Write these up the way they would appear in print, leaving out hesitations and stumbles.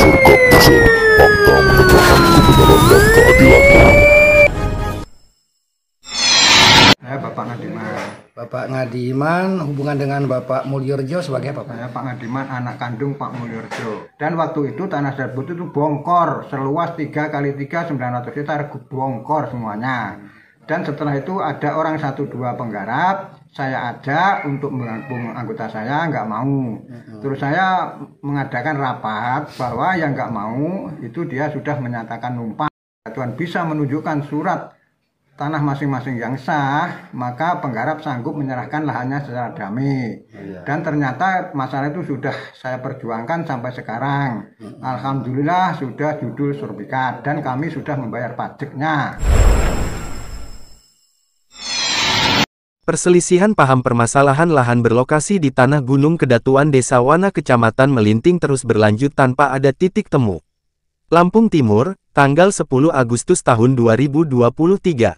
Serkap Besar, fakta menegakkan kebenaran dan keadilan. Saya Bapak Ngadiman. Bapak Ngadiman hubungan dengan Bapak Mulyorejo sebagai apa? Saya Pak Ngadiman, anak kandung Pak Mulyorejo. Dan waktu itu tanah tersebut itu bongkor seluas 3x3 900 hektar, bongkor semuanya. Dan setelah itu ada orang 1-2 penggarap, saya ajak untuk menggabung anggota saya, nggak mau. Terus saya mengadakan rapat bahwa yang nggak mau itu dia sudah menyatakan numpang. Tuhan bisa menunjukkan surat tanah masing-masing yang sah, maka penggarap sanggup menyerahkan lahannya secara damai. Dan ternyata masalah itu sudah saya perjuangkan sampai sekarang. Alhamdulillah sudah judul sertifikat dan kami sudah membayar pajaknya. Perselisihan paham permasalahan lahan berlokasi di Tanah Gunung Kedatuan Desa Wana Kecamatan Melinting terus berlanjut tanpa ada titik temu. Lampung Timur, tanggal 10 Agustus tahun 2023.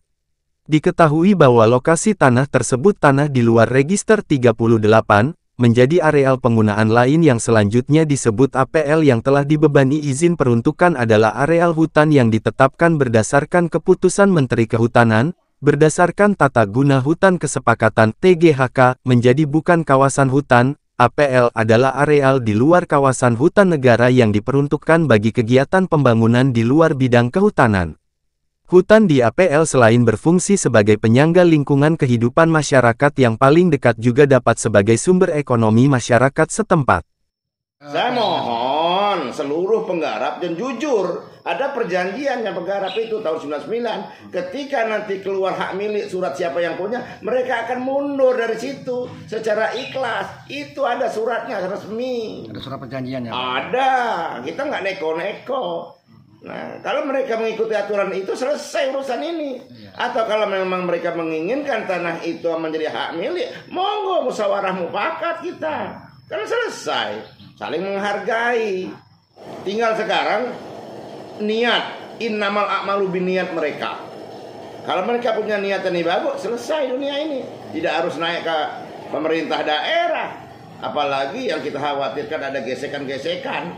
Diketahui bahwa lokasi tanah tersebut tanah di luar register 38, menjadi areal penggunaan lain yang selanjutnya disebut APL yang telah dibebani izin peruntukan adalah areal hutan yang ditetapkan berdasarkan keputusan Menteri Kehutanan, berdasarkan Tata Guna Hutan Kesepakatan TGHK, menjadi bukan kawasan hutan. APL adalah areal di luar kawasan hutan negara yang diperuntukkan bagi kegiatan pembangunan di luar bidang kehutanan. Hutan di APL selain berfungsi sebagai penyangga lingkungan kehidupan masyarakat yang paling dekat juga dapat sebagai sumber ekonomi masyarakat setempat. Saya mohon seluruh penggarap dan jujur, ada perjanjian yang penggarap itu tahun 99. Ketika nanti keluar hak milik surat siapa yang punya, mereka akan mundur dari situ secara ikhlas. Itu ada suratnya resmi. Ada surat perjanjiannya? Ada. Kita nggak neko-neko. Nah, kalau mereka mengikuti aturan itu selesai urusan ini. Atau kalau memang mereka menginginkan tanah itu menjadi hak milik, monggo musyawarah mufakat kita. Kan selesai, saling menghargai. Tinggal sekarang niat, innamal a'malu binniat mereka. Kalau mereka punya niat yang bagus, selesai dunia ini. Tidak harus naik ke pemerintah daerah. Apalagi yang kita khawatirkan ada gesekan-gesekan.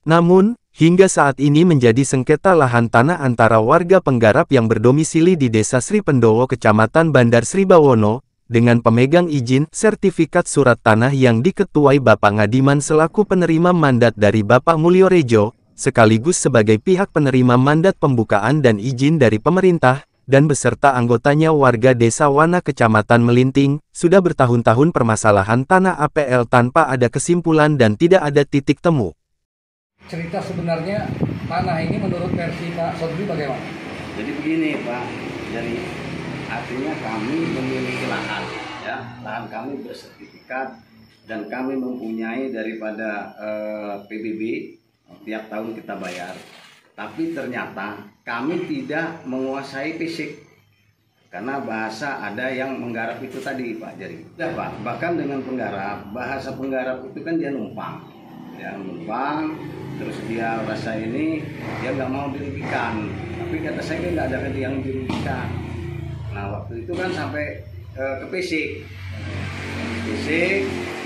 Namun, hingga saat ini menjadi sengketa lahan tanah antara warga penggarap yang berdomisili di Desa Sri Pendowo Kecamatan Bandar Sri Bawono, dengan pemegang izin sertifikat surat tanah yang diketuai Bapak Ngadiman selaku penerima mandat dari Bapak Mulyorejo, sekaligus sebagai pihak penerima mandat pembukaan dan izin dari pemerintah, dan beserta anggotanya warga Desa Wana Kecamatan Melinting, sudah bertahun-tahun permasalahan tanah APL tanpa ada kesimpulan dan tidak ada titik temu. Cerita sebenarnya tanah ini menurut versi Pak Sodri bagaimana? Jadi begini Pak, jadi artinya kami memiliki lahan, ya, lahan kami bersertifikat dan kami mempunyai daripada PBB tiap tahun kita bayar. Tapi ternyata kami tidak menguasai fisik karena bahasa ada yang menggarap itu tadi Pak Jari. Ya Pak, bahkan dengan penggarap, bahasa penggarap itu kan dia numpang, ya numpang. Terus dia rasa ini dia nggak mau dirugikan, tapi kata saya nggak ada yang dirugikan. Nah waktu itu kan sampai ke fisik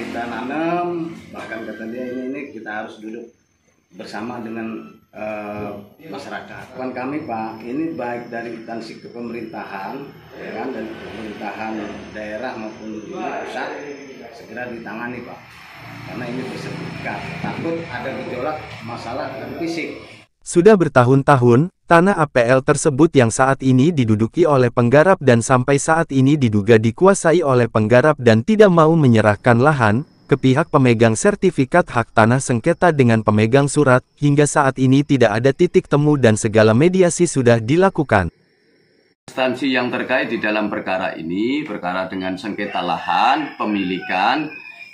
kita nanam, bahkan kata dia ini kita harus duduk bersama dengan masyarakat. Kawan kami Pak, ini baik dari instansi kepemerintahan, ya kan, dari pemerintahan daerah maupun pusat segera ditangani Pak. Karena ini bersertifikat, takut ada gejolak masalah fisik. Sudah bertahun-tahun, tanah APL tersebut yang saat ini diduduki oleh penggarap dan sampai saat ini diduga dikuasai oleh penggarap dan tidak mau menyerahkan lahan ke pihak pemegang sertifikat hak tanah sengketa dengan pemegang surat, hingga saat ini tidak ada titik temu dan segala mediasi sudah dilakukan. Instansi yang terkait di dalam perkara ini, perkara dengan sengketa lahan, pemilikan,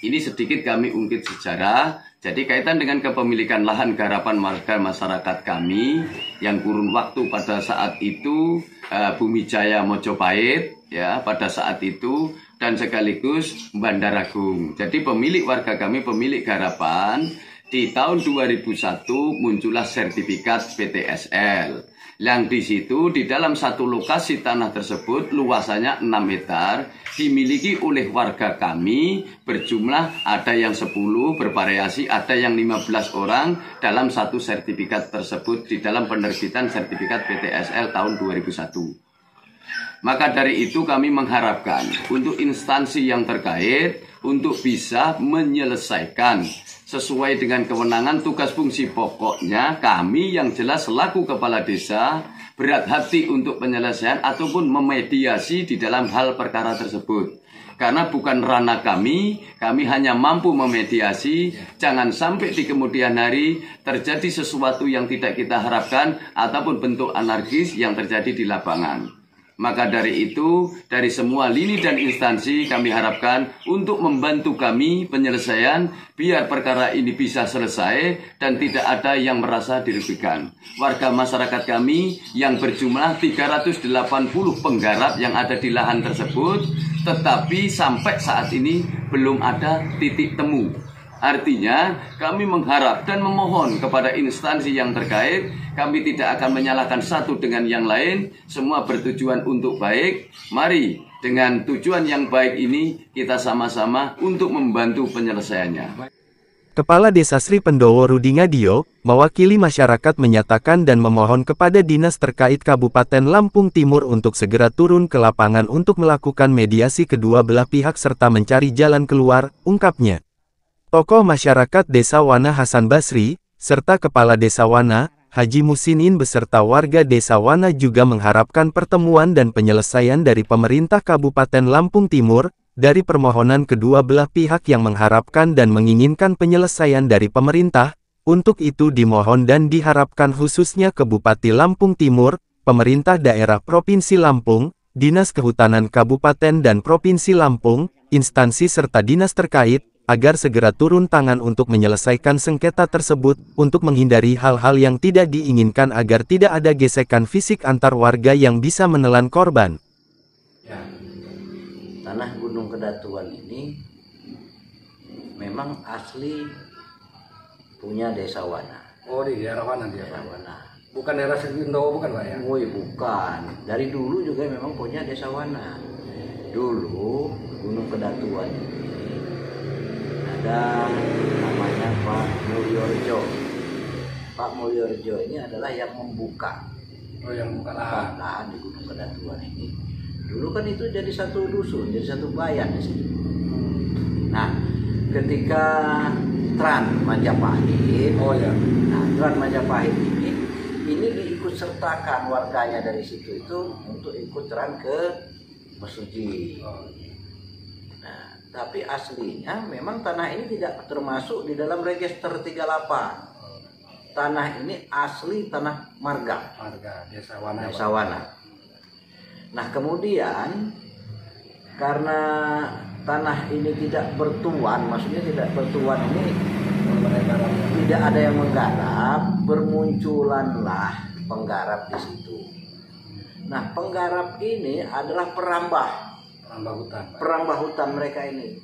ini sedikit kami ungkit sejarah. Jadi kaitan dengan kepemilikan lahan garapan warga masyarakat kami yang kurun waktu pada saat itu Bumi Jaya Mojopahit ya pada saat itu dan sekaligus Bandar Agung. Jadi pemilik warga kami pemilik garapan di tahun 2001 muncullah sertifikat PTSL. Yang di situ di dalam satu lokasi tanah tersebut luasannya 6 hektar dimiliki oleh warga kami berjumlah ada yang 10 bervariasi, ada yang 15 orang dalam satu sertifikat tersebut di dalam penerbitan sertifikat PTSL tahun 2001. Maka dari itu kami mengharapkan untuk instansi yang terkait untuk bisa menyelesaikan sesuai dengan kewenangan tugas fungsi pokoknya. Kami yang jelas selaku kepala desa berat hati untuk penyelesaian ataupun memediasi di dalam hal perkara tersebut. Karena bukan ranah kami hanya mampu memediasi. Jangan sampai di kemudian hari terjadi sesuatu yang tidak kita harapkan ataupun bentuk anarkis yang terjadi di lapangan. Maka dari itu, dari semua lini dan instansi kami harapkan untuk membantu kami penyelesaian biar perkara ini bisa selesai dan tidak ada yang merasa dirugikan. Warga masyarakat kami yang berjumlah 380 penggarap yang ada di lahan tersebut, tetapi sampai saat ini belum ada titik temu. Artinya kami mengharap dan memohon kepada instansi yang terkait, kami tidak akan menyalahkan satu dengan yang lain, semua bertujuan untuk baik. Mari dengan tujuan yang baik ini kita sama-sama untuk membantu penyelesaiannya. Kepala Desa Sri Pendowo Rudi Ngadio, mewakili masyarakat menyatakan dan memohon kepada dinas terkait Kabupaten Lampung Timur untuk segera turun ke lapangan untuk melakukan mediasi kedua belah pihak serta mencari jalan keluar, ungkapnya. Tokoh masyarakat Desa Wana Hasan Basri, serta Kepala Desa Wana, Haji Musinin beserta warga Desa Wana juga mengharapkan pertemuan dan penyelesaian dari pemerintah Kabupaten Lampung Timur, dari permohonan kedua belah pihak yang mengharapkan dan menginginkan penyelesaian dari pemerintah. Untuk itu dimohon dan diharapkan khususnya ke Bupati Lampung Timur, pemerintah daerah Provinsi Lampung, Dinas Kehutanan Kabupaten dan Provinsi Lampung, instansi serta dinas terkait, agar segera turun tangan untuk menyelesaikan sengketa tersebut, untuk menghindari hal-hal yang tidak diinginkan agar tidak ada gesekan fisik antar warga yang bisa menelan korban. Ya, tanah Gunung Kedatuan ini memang asli punya Desa Wana. Oh, di daerah mana dia? Desa Wana. Bukan daerah Sri Pendowo, bukan Pak ya? Woi, bukan. Dari dulu juga memang punya Desa Wana. Dulu Gunung Kedatuan ini ada namanya Pak Mulyorjo. Pak Mulyorjo ini adalah yang membuka. Oh, yang bukan lahan Di Gunung Kedatuan ini. Dulu kan itu jadi satu dusun, jadi satu bayan di situ. Nah, ketika Tran Majapahit, Tran Majapahit ini diikut sertakan warganya dari situ itu untuk ikut Tran ke Mesuji. Nah, tapi aslinya memang tanah ini tidak termasuk di dalam register 38. Tanah ini asli tanah marga. Desa Wana. Desa Wana. Nah, kemudian karena tanah ini tidak bertuan, maksudnya tidak bertuan ini tidak ada yang menggarap, bermunculanlah penggarap di situ. Nah, penggarap ini adalah perambah hutan mereka ini.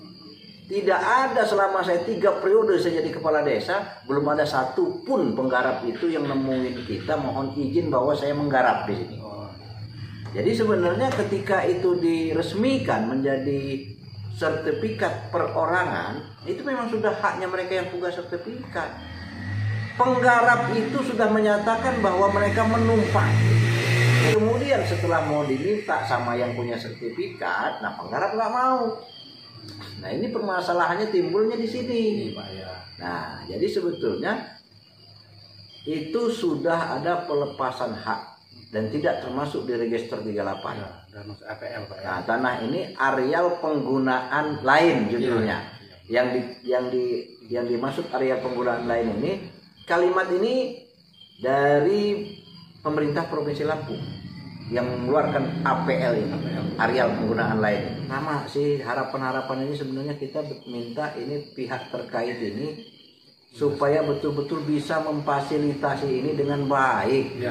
Tidak ada selama saya 3 periode saya jadi kepala desa, belum ada satu pun penggarap itu yang nemuin kita mohon izin bahwa saya menggarap di sini. Jadi sebenarnya ketika itu diresmikan menjadi sertifikat perorangan, itu memang sudah haknya mereka yang punya sertifikat. Penggarap itu sudah menyatakan bahwa mereka menumpang. Kemudian setelah mau diminta sama yang punya sertifikat, nah penggarap nggak mau. Nah, ini permasalahannya timbulnya di sini. Nah, jadi sebetulnya itu sudah ada pelepasan hak dan tidak termasuk di register 38. Nah, tanah ini areal penggunaan lain judulnya. Yang dimaksud areal penggunaan lain ini, kalimat ini dari pemerintah Provinsi Lampung yang mengeluarkan APL ini, areal penggunaan lain. Sama sih harapan-harapan ini sebenarnya kita minta ini pihak terkait ini supaya betul-betul bisa memfasilitasi ini dengan baik.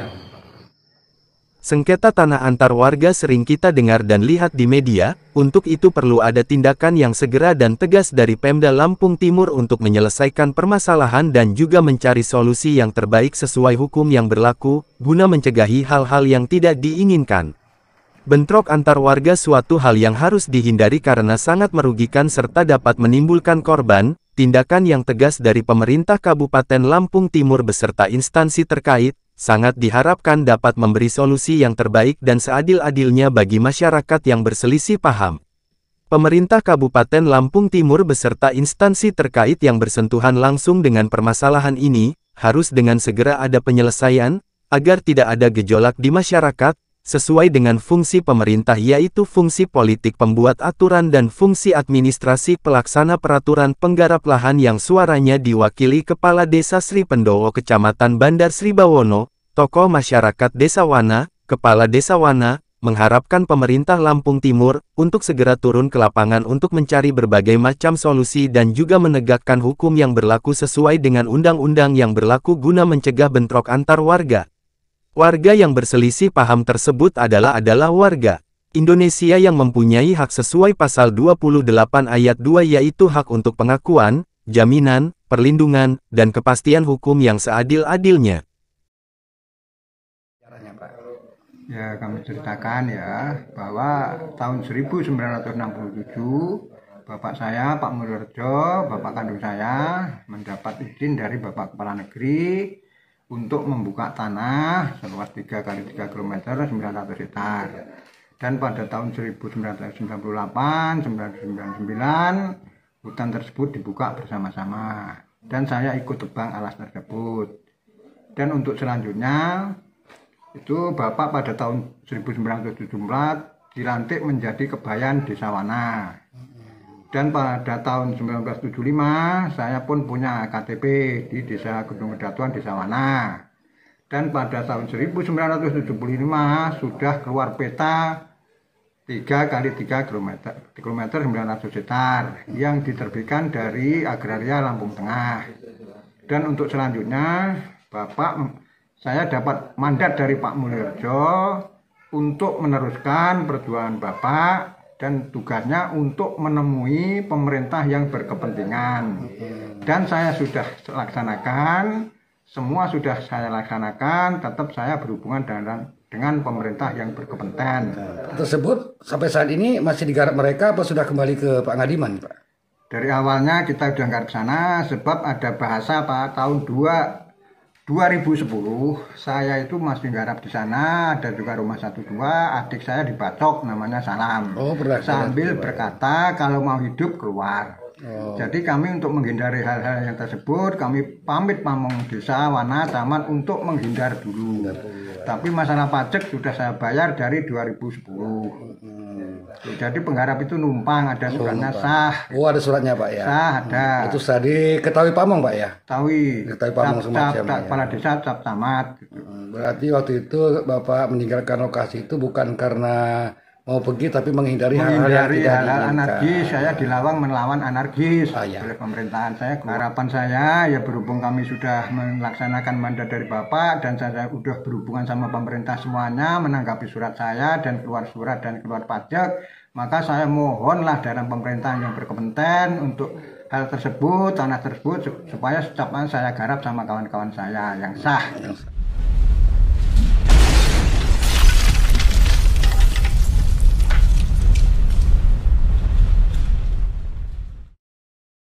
Sengketa tanah antar warga sering kita dengar dan lihat di media, untuk itu perlu ada tindakan yang segera dan tegas dari Pemda Lampung Timur untuk menyelesaikan permasalahan dan juga mencari solusi yang terbaik sesuai hukum yang berlaku, guna mencegahi hal-hal yang tidak diinginkan. Bentrok antar warga suatu hal yang harus dihindari karena sangat merugikan serta dapat menimbulkan korban. Tindakan yang tegas dari pemerintah Kabupaten Lampung Timur beserta instansi terkait, sangat diharapkan dapat memberi solusi yang terbaik dan seadil-adilnya bagi masyarakat yang berselisih paham. Pemerintah Kabupaten Lampung Timur beserta instansi terkait yang bersentuhan langsung dengan permasalahan ini, harus dengan segera ada penyelesaian, agar tidak ada gejolak di masyarakat, sesuai dengan fungsi pemerintah yaitu fungsi politik pembuat aturan dan fungsi administrasi pelaksana peraturan penggarap lahan yang suaranya diwakili Kepala Desa Sri Pendowo Kecamatan Bandar Sri Bawono, tokoh masyarakat Desa Wana, Kepala Desa Wana, mengharapkan pemerintah Lampung Timur untuk segera turun ke lapangan untuk mencari berbagai macam solusi dan juga menegakkan hukum yang berlaku sesuai dengan undang-undang yang berlaku guna mencegah bentrok antar warga. Warga yang berselisih paham tersebut adalah warga Indonesia yang mempunyai hak sesuai pasal 28 ayat 2 yaitu hak untuk pengakuan, jaminan, perlindungan, dan kepastian hukum yang seadil-adilnya. Ya, kami ceritakan ya bahwa tahun 1967 Bapak saya, Pak Mulyorejo, Bapak kandung saya mendapat izin dari Bapak Kepala Negeri untuk membuka tanah seluas 3 kali 3 km 900 hektar. Dan pada tahun 1998-1999 hutan tersebut dibuka bersama-sama dan saya ikut tebang alas tersebut. Dan untuk selanjutnya itu Bapak pada tahun 1974 dilantik menjadi Kebayan Desa Wana. Dan pada tahun 1975 saya pun punya KTP di Desa Gunung Kedatuan Desa Wana. Dan pada tahun 1975 sudah keluar peta 3 kali 3 km 900 hektar yang diterbitkan dari Agraria Lampung Tengah. Dan untuk selanjutnya saya dapat mandat dari Pak Mulyorejo untuk meneruskan perjuangan Bapak dan tugasnya untuk menemui pemerintah yang berkepentingan. Dan saya sudah laksanakan, semua sudah saya laksanakan, tetap saya berhubungan dengan pemerintah yang berkepentingan. Tersebut sampai saat ini masih digarap mereka apa sudah kembali ke Pak Ngadiman, Pak? Dari awalnya kita sudah nggak ke sana sebab ada bahasa Pak tahun 2010 saya itu masih garap di sana, ada juga rumah 12, adik saya dibacok namanya Salam. Sambil berkata kalau mau hidup keluar. Jadi kami untuk menghindari hal-hal yang tersebut kami pamit pamong Desa Wana Camat untuk menghindar dulu. Tapi masalah pajak sudah saya bayar dari 2010. Jadi penggarap itu numpang, ada suratnya sah. Oh, ada suratnya Pak ya? Sah, ada. Itu sudah diketahui pamong Pak ya? Ketahui pamong semacam ya? Kepala desa cap camat gitu. Berarti waktu itu Bapak meninggalkan lokasi itu bukan karena mau pergi tapi menghindari hal-hal anarkis. Saya dilawang melawan anarkis oleh pemerintahan saya. Harapan saya ya berhubung kami sudah melaksanakan mandat dari Bapak dan saya sudah berhubungan sama pemerintah semuanya menanggapi surat saya dan keluar surat dan keluar pajak, maka saya mohonlah dalam pemerintahan yang berkepentingan untuk hal tersebut, tanah tersebut supaya secepatnya saya garap sama kawan-kawan saya yang sah.